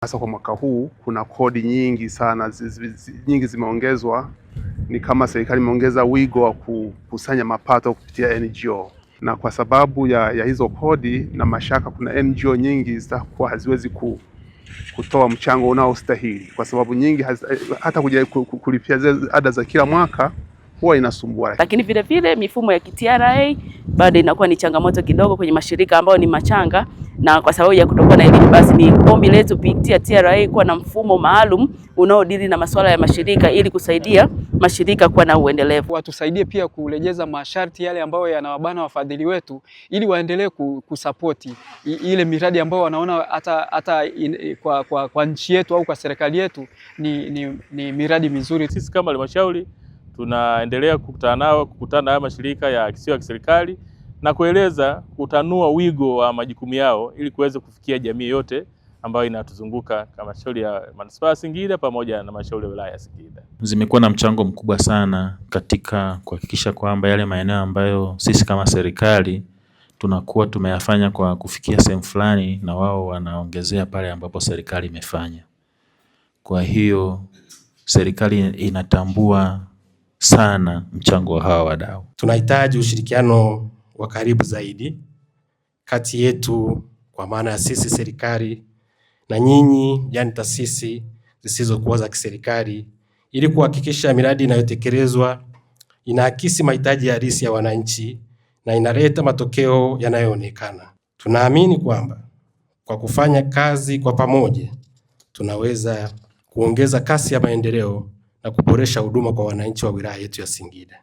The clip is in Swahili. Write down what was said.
Hasa kwa mwaka huu kuna kodi nyingi sana nyingi zimeongezwa. Ni kama serikali imeongeza wigo wa kukusanya mapato kupitia NGO, na kwa sababu ya hizo kodi na mashaka, kuna NGO nyingi zitakuwa haziwezi kutoa mchango unaostahili, kwa sababu nyingi hata kuja kulipia ada za kila mwaka huwa inasumbua. Lakini vile vile mifumo ya TRA bado inakuwa ni changamoto kidogo kwenye mashirika ambayo ni machanga, na kwa sababu ya kutokuwa na elimu, basi ni ombi letu kupitia TRA kuwa na mfumo maalum unaodili na masuala ya mashirika ili kusaidia mashirika kuwa na uendelevu. Watusaidie pia kurejeza masharti yale ambayo yanawabana wafadhili wetu ili waendelee kusapoti ile miradi ambayo wanaona hata kwa nchi yetu au kwa serikali yetu ni miradi mizuri. Sisi kama halmashauri tunaendelea kukutana na mashirika yasiyo ya kiserikali na kutanua wigo wa majukumu yao ili kuweza kufikia jamii yote ambayo inatuzunguka kama halmashauri ya manispaa ya Singida pamoja na halmashauri ya wilaya ya Singida. Zimekuwa na mchango mkubwa sana katika kuhakikisha kwamba yale maeneo ambayo sisi kama serikali tunakuwa tumeyafanya kwa kufikia sehemu fulani, na wao wanaongezea pale ambapo serikali imefanya. Kwa hiyo serikali inatambua sana mchango wa hawa wadau. Tunahitaji ushirikiano wa karibu zaidi kati yetu, kwa maana ya sisi serikali na nyinyi, yani taasisi zisizokuwa za kiserikali, ili kuhakikisha miradi inayotekelezwa inaakisi mahitaji halisi ya wananchi na inaleta matokeo yanayoonekana. Tunaamini kwamba kwa kufanya kazi kwa pamoja tunaweza kuongeza kasi ya maendeleo na kuboresha huduma kwa wananchi wa wilaya yetu ya Singida.